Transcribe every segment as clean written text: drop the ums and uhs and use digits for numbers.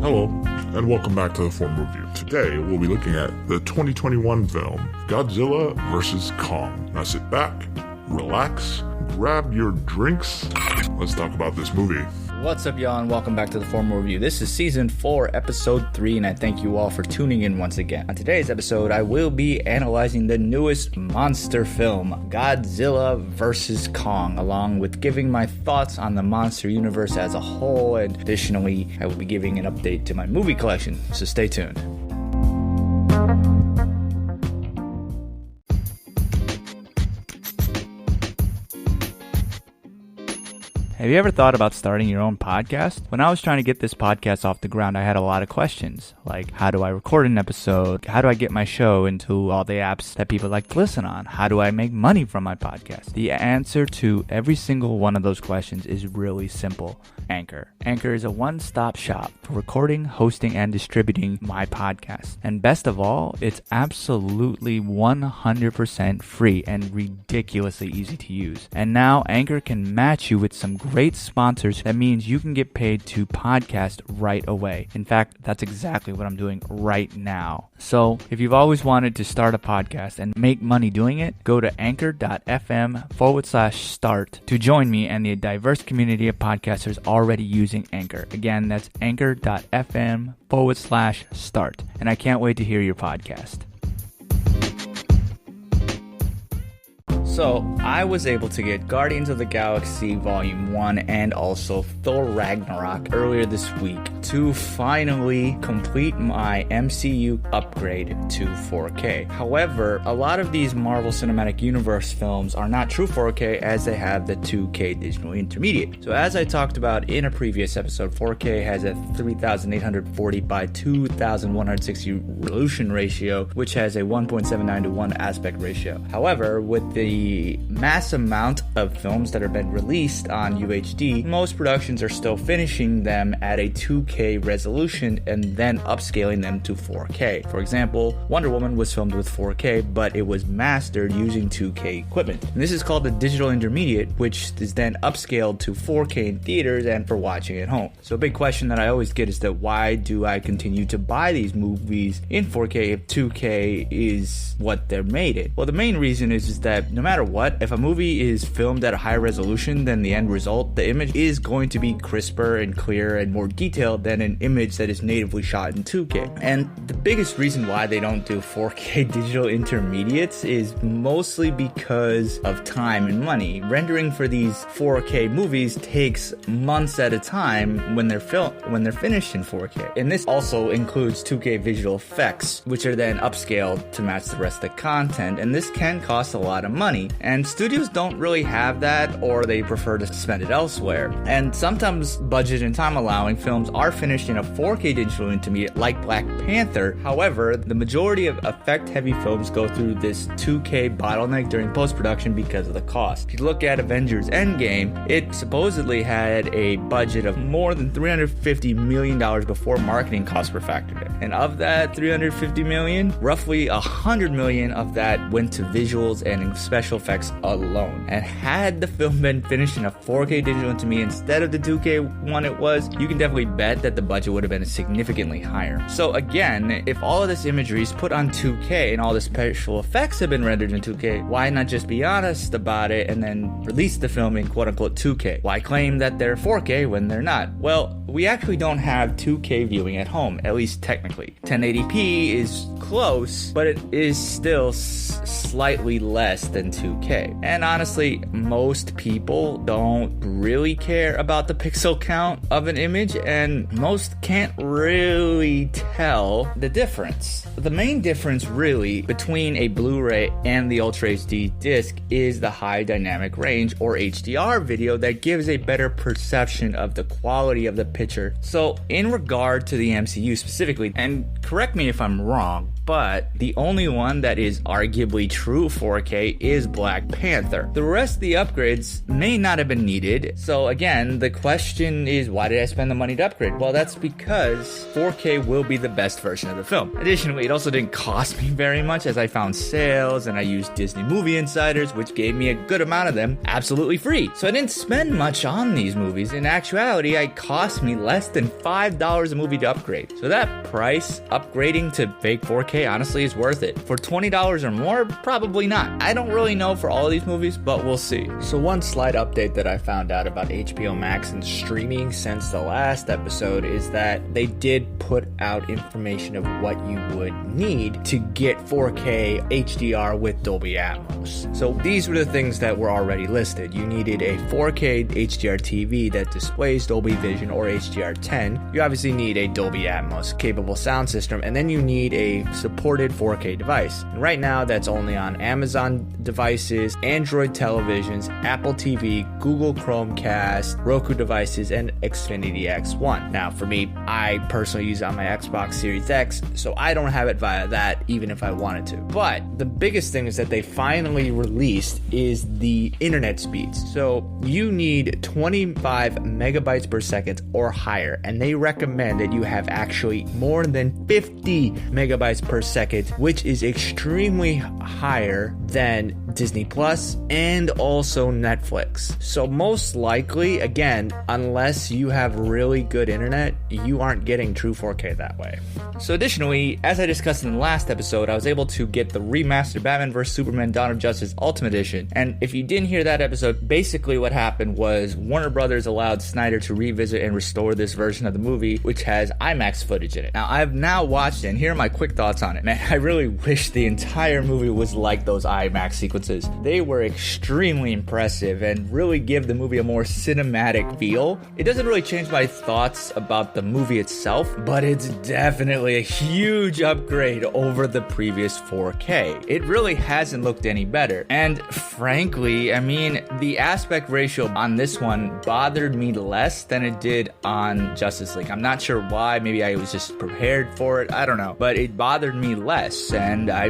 Hello, and welcome back to the Form Review. Today, we'll be looking at the 2021 film, Godzilla vs. Kong. Now sit back, relax, grab your drinks. Let's talk about this movie. What's up, y'all, and welcome back to the Formal Review. This is Season 4, Episode 3, and I thank you all for tuning in once again. On today's episode, I will be analyzing the newest monster film, Godzilla vs. Kong, along with giving my thoughts on the monster universe as a whole, and additionally, I will be giving an update to my movie collection, so stay tuned. Have you ever thought about starting your own podcast? When I was trying to get this podcast off the ground, I had a lot of questions, like how do I record an episode? How do I get my show into all the apps that people like to listen on? How do I make money from my podcast? The answer to every single one of those questions is really simple. Anchor. Anchor is a one-stop shop for recording, hosting, and distributing my podcast. And best of all, it's absolutely 100% free and ridiculously easy to use. And now Anchor can match you with some great sponsors. That means you can get paid to podcast right away. In fact, that's exactly what I'm doing right now. So if you've always wanted to start a podcast and make money doing it, go to anchor.fm/start to join me and the diverse community of podcasters already using Anchor. Again, that's anchor.fm/start. And I can't wait to hear your podcast. So, I was able to get Guardians of the Galaxy Volume 1 and also Thor Ragnarok earlier this week to finally complete my MCU upgrade to 4K. However, a lot of these Marvel Cinematic Universe films are not true 4K as they have the 2K digital intermediate. So as I talked about in a previous episode, 4K has a 3840 by 2160 resolution ratio, which has a 1.79 to 1 aspect ratio. However, with the mass amount of films that have been released on UHD, most productions are still finishing them at a 2K resolution and then upscaling them to 4K. For example, Wonder Woman was filmed with 4K, but it was mastered using 2K equipment. And this is called the digital intermediate, which is then upscaled to 4K in theaters and for watching at home. So a big question that I always get is that why do I continue to buy these movies in 4K if 2K is what they're made in? Well, the main reason is that no matter what, if a movie is filmed at a higher resolution than the end result, the image is going to be crisper and clearer and more detailed than an image that is natively shot in 2K. And the biggest reason why they don't do 4K digital intermediates is mostly because of time and money. Rendering for these 4K movies takes months at a time when they're finished in 4K. And this also includes 2K visual effects, which are then upscaled to match the rest of the content, and this can cost a lot of money. And studios don't really have that, or they prefer to spend it elsewhere. And sometimes, budget and time allowing, films are finished in a 4K digital intermediate like Black Panther. However, the majority of effect-heavy films go through this 2K bottleneck during post-production because of the cost. If you look at Avengers Endgame, it supposedly had a budget of more than $350 million before marketing costs were factored in. And of that $350 million, roughly $100 million of that went to visuals and special effects alone. And had the film been finished in a 4K digital intermediate instead of the 2K one it was, you can definitely bet that the budget would have been significantly higher. So again, if all of this imagery is put on 2K and all the special effects have been rendered in 2K, why not just be honest about it and then release the film in quote-unquote 2K? Why claim that they're 4K when they're not? Well, we actually don't have 2K viewing at home, at least technically. 1080p is close, but it is still slightly less than 2K. And honestly, most people don't really care about the pixel count of an image, and most can't really tell the difference. The main difference really between a Blu-ray and the Ultra HD disc is the high dynamic range, or HDR video, that gives a better perception of the quality of the picture. So in regard to the MCU specifically, and correct me if I'm wrong, but the only one that is arguably true 4K is Black Panther. The rest of the upgrades may not have been needed. So again, the question is, why did I spend the money to upgrade? Well, that's because 4K will be the best version of the film. Additionally, it also didn't cost me very much, as I found sales and I used Disney Movie Insiders, which gave me a good amount of them absolutely free. So I didn't spend much on these movies. In actuality, it cost me me less than $5 a movie to upgrade. So that price, upgrading to fake 4K, honestly is worth it. For $20 or more, probably not. I don't really know for all of these movies, but we'll see. So one slight update that I found out about HBO Max and streaming since the last episode is that they did put out information of what you would need to get 4K HDR with Dolby Atmos. So these were the things that were already listed. You needed a 4K HDR TV that displays Dolby Vision or HDR10. You obviously need a Dolby Atmos capable sound system, and then you need a supported 4K device. And right now that's only on Amazon devices, Android televisions, Apple TV, Google Chromecast, Roku devices, and Xfinity X1. Now for me, I personally use it on my Xbox Series X, so I don't have it via that even if I wanted to. But the biggest thing is that they finally released is the internet speeds. So you need 25 megabytes per second or higher, and they recommend that you have actually more than 50 megabytes per second, which is extremely higher than Disney Plus and also Netflix. So most likely, again, unless you have really good internet, you aren't getting true 4K that way. So additionally, as I discussed in the last episode, I was able to get the remastered Batman vs Superman Dawn of Justice Ultimate Edition. And if you didn't hear that episode, basically what happened was Warner Brothers allowed Snyder to revisit and restore this version of the movie, which has IMAX footage in it. Now, I've now watched it, and here are my quick thoughts on it. Man, I really wish the entire movie was like those IMAX sequences. They were extremely impressive and really give the movie a more cinematic feel. It doesn't really change my thoughts about the movie itself, but it's definitely a huge upgrade over the previous 4K. It really hasn't looked any better. And frankly, I mean, the aspect ratio on this one bothered me less than it did on Justice League. I'm not sure why. Maybe I was just prepared for it. I don't know. But it bothered me less, and I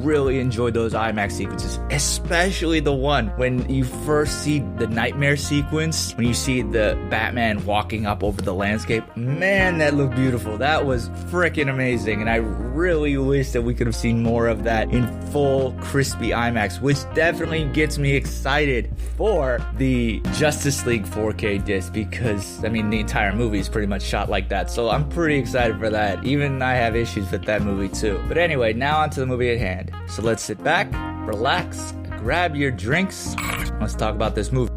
really enjoyed those IMAX sequences, especially the one when you first see the nightmare sequence, when you see the Batman walking up over the landscape. Man, that looked beautiful. That was freaking amazing, and I really wish that we could have seen more of that in full crispy IMAX, which definitely gets me excited for the Justice League 4K disc, because I mean the entire movie is pretty much shot like that, so I'm pretty excited for that. Even I have issues with that movie too. But anyway, now onto the movie at hand. So let's sit back, relax, grab your drinks. Let's talk about this movie.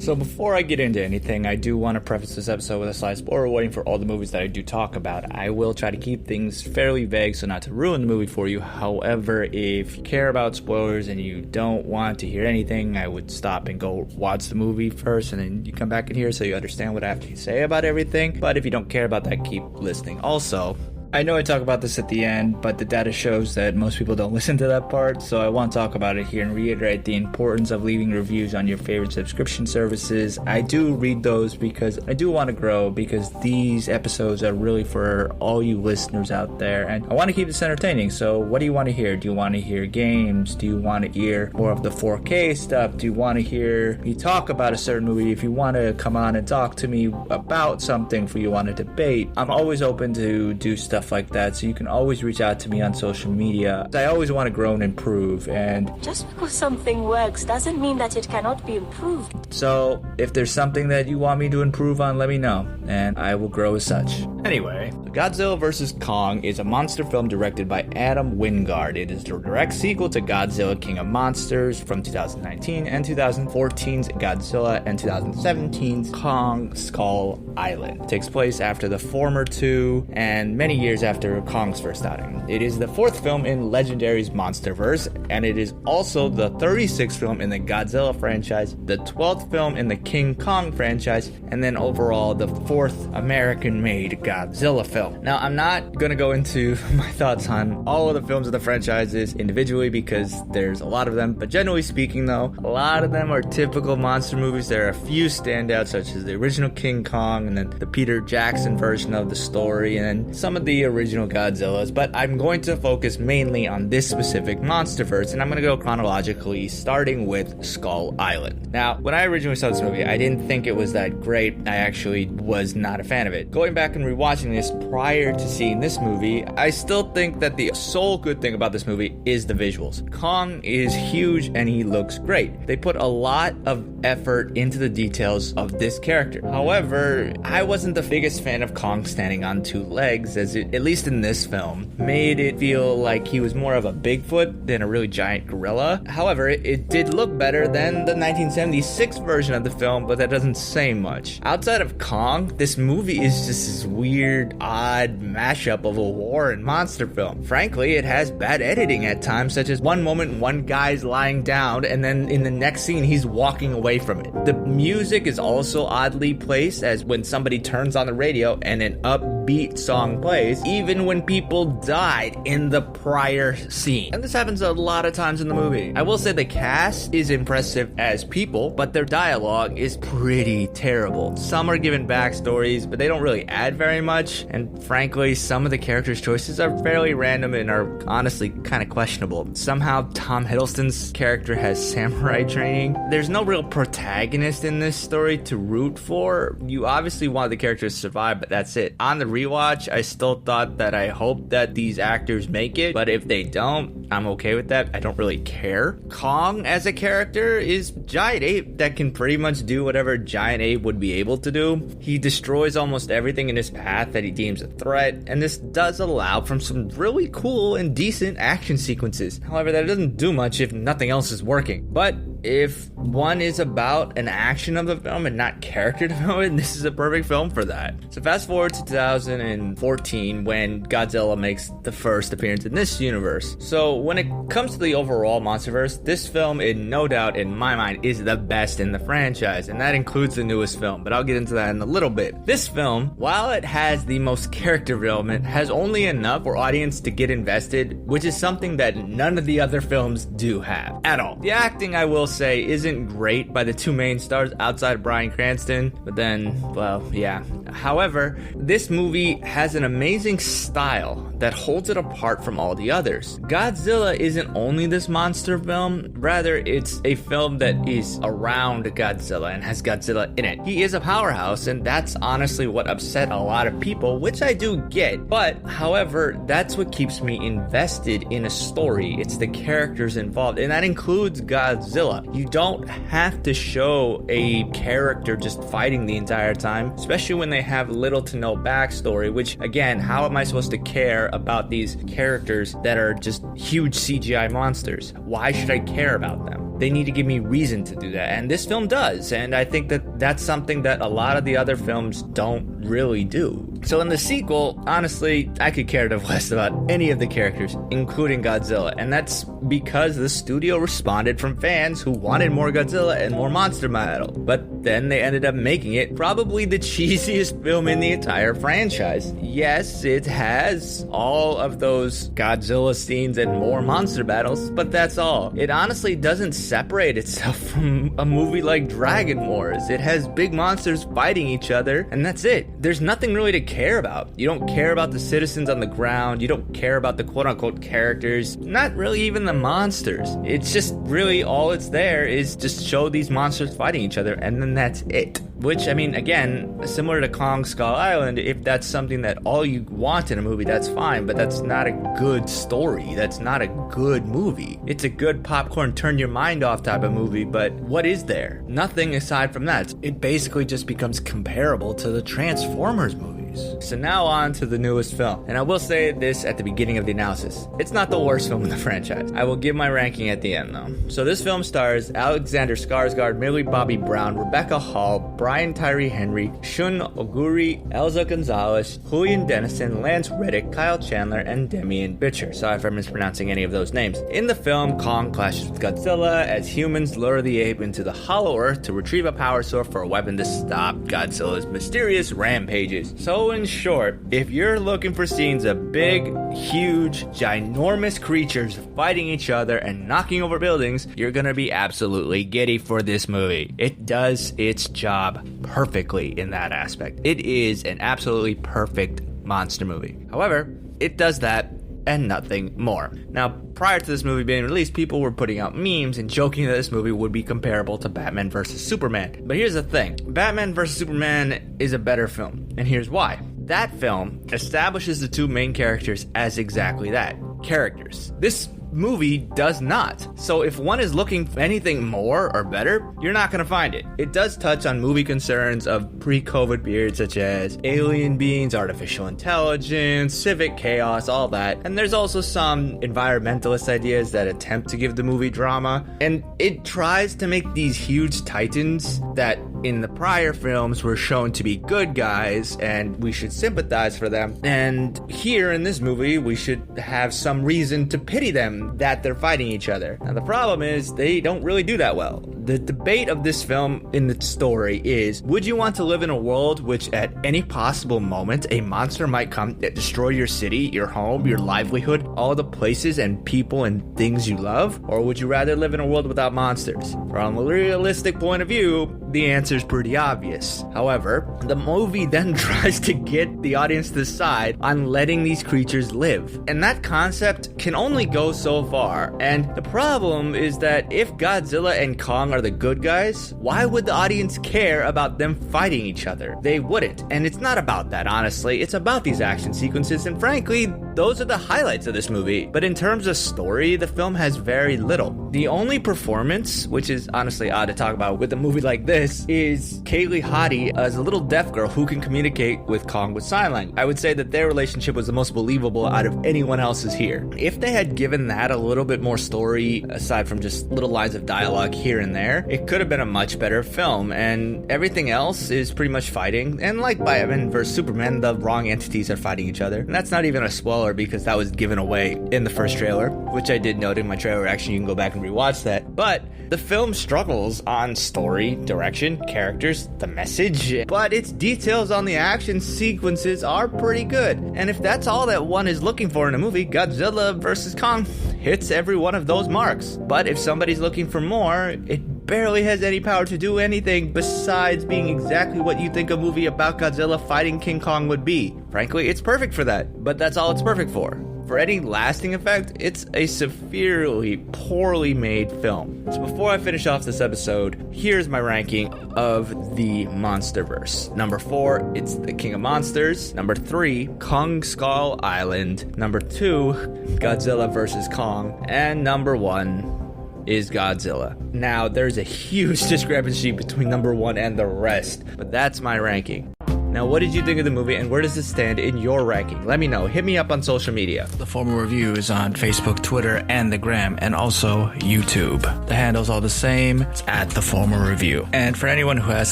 So before I get into anything, I do want to preface this episode with a slight spoiler warning for all the movies that I do talk about. I will try to keep things fairly vague so not to ruin the movie for you. However, if you care about spoilers and you don't want to hear anything, I would stop and go watch the movie first, and then you come back in here so you understand what I have to say about everything. But if you don't care about that, keep listening. Also, I know I talk about this at the end, but the data shows that most people don't listen to that part, so I want to talk about it here and reiterate the importance of leaving reviews on your favorite subscription services. I do read those because I do want to grow, because these episodes are really for all you listeners out there, and I want to keep this entertaining. So what do you want to hear? Do you want to hear games? Do you want to hear more of the 4K stuff? Do you want to hear me talk about a certain movie? If you want to come on and talk to me about something, if you want to debate, I'm always open to do stuff like that, so you can always reach out to me on social media. I always want to grow and improve, and just because something works doesn't mean that it cannot be improved. So if there's something that you want me to improve on, let me know, and I will grow as such. Anyway, Godzilla vs. Kong is a monster film directed by Adam Wingard. It is the direct sequel to Godzilla King of Monsters from 2019 and 2014's Godzilla and 2017's Kong Skull Island. It takes place after the former two and many years after Kong's first outing. It is the fourth film in Legendary's Monsterverse, and it is also the 36th film in the Godzilla franchise, the 12th film in the King Kong franchise, and then overall the fourth American-made Godzilla film. Now, I'm not going to go into my thoughts on all of the films of the franchises individually because there's a lot of them, but generally speaking though, a lot of them are typical monster movies. There are a few standouts, such as the original King Kong and then the Peter Jackson version of the story, and then some of the the original Godzillas, but I'm going to focus mainly on this specific monsterverse, and I'm going to go chronologically, starting with Skull Island. Now, when I originally saw this movie, I didn't think it was that great. I actually was not a fan of it. Going back and rewatching this prior to seeing this movie, I still think that the sole good thing about this movie is the visuals. Kong is huge and he looks great. They put a lot of effort into the details of this character. However, I wasn't the biggest fan of Kong standing on two legs, as it, at least in this film, made it feel like he was more of a Bigfoot than a really giant gorilla. However, it did look better than the 1976 version of the film, but that doesn't say much. Outside of Kong, this movie is just this weird, odd mashup of a war and monster film. Frankly, it has bad editing at times, such as one moment one guy's lying down and then in the next scene he's walking away from it. The music is also oddly placed, as when somebody turns on the radio and an upbeat song plays, even when people died in the prior scene. And this happens a lot of times in the movie. I will say the cast is impressive as people, but their dialogue is pretty terrible. Some are given backstories, but they don't really add very much, and frankly, some of the characters' choices are fairly random and are honestly kind of questionable. Somehow, Tom Hiddleston's character has samurai training. There's no real protagonist in this story to root for. You obviously want the characters to survive, but that's it. On the rewatch, I still thought that I hope that these actors make it, but if they don't, I'm okay with that. I don't really care. Kong as a character is giant ape that can pretty much do whatever giant ape would be able to do. He destroys almost everything in his path that he deems a threat, and this does allow for some really cool and decent action sequences. However, that doesn't do much if nothing else is working. But if one is about an action of the film and not character development, this is a perfect film for that. So fast forward to 2014 when Godzilla makes the first appearance in this universe. So when it comes to the overall monsterverse, this film, in no doubt in my mind, is the best in the franchise, and that includes the newest film, but I'll get into that in a little bit. This film, while it has the most character development, has only enough for audience to get invested, which is something that none of the other films do have at all. The acting, I will say, isn't great by the two main stars outside of Bryan Cranston, but then, well, yeah. However, this movie has an amazing style that holds it apart from all the others. Godzilla isn't only this monster film, rather it's a film that is around Godzilla and has Godzilla in it. He is a powerhouse, and that's honestly what upset a lot of people, which I do get, but however, that's what keeps me invested in a story. It's the characters involved, and that includes Godzilla. You don't have to show a character just fighting the entire time, especially when they have little to no backstory, which again, how am I supposed to care about these characters that are just huge CGI monsters? Why should I care about them? They need to give me reason to do that, and this film does, and I think that that's something that a lot of the other films don't really do. So in the sequel, honestly, I could care less about any of the characters, including Godzilla, and that's because the studio responded from fans who wanted more Godzilla and more monster metal, but then they ended up making it probably the cheesiest film in the entire franchise. Yes, it has all of those Godzilla scenes and more monster battles, but that's all. It honestly doesn't separate itself from a movie like Dragon Wars. It has big monsters fighting each other, and that's it. There's nothing really to care about. You don't care about the citizens on the ground. You don't care about the quote-unquote characters. Not really even the monsters. It's just really all it's there is just show these monsters fighting each other, and then that's it. Which, I mean, again, similar to Kong Skull Island, if that's something that all you want in a movie, that's fine, but that's not a good story. That's not a good movie. It's a good popcorn, turn your mind off type of movie, but what is there? Nothing aside from that. It basically just becomes comparable to the Transformers movies. So now on to the newest film. And I will say this at the beginning of the analysis. It's not the worst film in the franchise. I will give my ranking at the end though. So this film stars Alexander Skarsgård, Millie Bobby Brown, Rebecca Hall, Brian Tyree Henry, Shun Oguri, Elza Gonzalez, Julian Dennison, Lance Reddick, Kyle Chandler, and Demian Bichir. Sorry if I'm mispronouncing any of those names. In the film, Kong clashes with Godzilla as humans lure the ape into the Hollow Earth to retrieve a power source for a weapon to stop Godzilla's mysterious rampages. So in short, if you're looking for scenes of big, huge, ginormous creatures fighting each other and knocking over buildings, you're gonna be absolutely giddy for this movie. It does its job perfectly in that aspect. It is an absolutely perfect monster movie. However, it does that and nothing more. Now, prior to this movie being released, people were putting out memes and joking that this movie would be comparable to Batman vs. Superman. But here's the thing. Batman vs. Superman is a better film, and here's why. That film establishes the two main characters as exactly that, characters. This movie does not. So if one is looking for anything more or better, you're not going to find it. It does touch on movie concerns of pre-COVID periods such as alien beings, artificial intelligence, civic chaos, all that. And there's also some environmentalist ideas that attempt to give the movie drama. And it tries to make these huge titans that in the prior films were shown to be good guys and we should sympathize for them. And here in this movie, we should have some reason to pity them that they're fighting each other. Now the problem is they don't really do that well. The debate of this film in the story is, would you want to live in a world which at any possible moment a monster might come and destroy your city, your home, your livelihood, all the places and people and things you love? Or would you rather live in a world without monsters? From a realistic point of view, the answer is pretty obvious. However, the movie then tries to get the audience to decide on letting these creatures live. And that concept can only go so far. And the problem is that if Godzilla and Kong are the good guys, why would the audience care about them fighting each other? They wouldn't. And it's not about that, honestly. It's about these action sequences, and frankly, those are the highlights of this movie. But in terms of story, the film has very little. The only performance, which is honestly odd to talk about with a movie like this, is Kaylee Hottie as a little deaf girl who can communicate with Kong with sign language. I would say that their relationship was the most believable out of anyone else's here. If they had given that a little bit more story, aside from just little lines of dialogue here and there, it could have been a much better film, and everything else is pretty much fighting. And like Batman vs. Superman, the wrong entities are fighting each other. And that's not even a spoiler because that was given away in the first trailer, which I did note in my trailer reaction. You can go back and rewatch that. But the film struggles on story, direction, characters, the message, but its details on the action sequences are pretty good. And if that's all that one is looking for in a movie, Godzilla vs. Kong hits every one of those marks. But if somebody's looking for more, it barely has any power to do anything besides being exactly what you think a movie about Godzilla fighting King Kong would be. Frankly, it's perfect for that, but that's all it's perfect for. For any lasting effect, it's a severely poorly made film. So before I finish off this episode, here's my ranking of the Monsterverse. Number 4, it's the King of Monsters. Number 3, Kong Skull Island. Number 2, Godzilla vs. Kong. And number 1 is Godzilla. Now, there's a huge discrepancy between number 1 and the rest, but that's my ranking. Now, what did you think of the movie, and where does it stand in your ranking? Let me know. Hit me up on social media. The Formal Review is on Facebook, Twitter, and the Gram, and also YouTube. The handle's all the same. It's at The Formal Review. And for anyone who has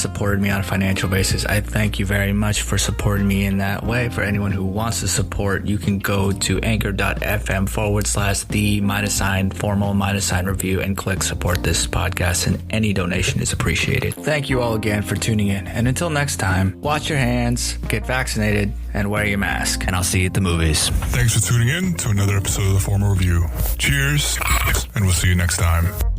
supported me on a financial basis, I thank you very much for supporting me in that way. For anyone who wants to support, you can go to anchor.fm/the_formal_review and click support this podcast, and any donation is appreciated. Thank you all again for tuning in. And until next time, wash your hands, get vaccinated, and wear your mask. And I'll see you at the movies. Thanks for tuning in to another episode of The Formal Review. Cheers, and we'll see you next time.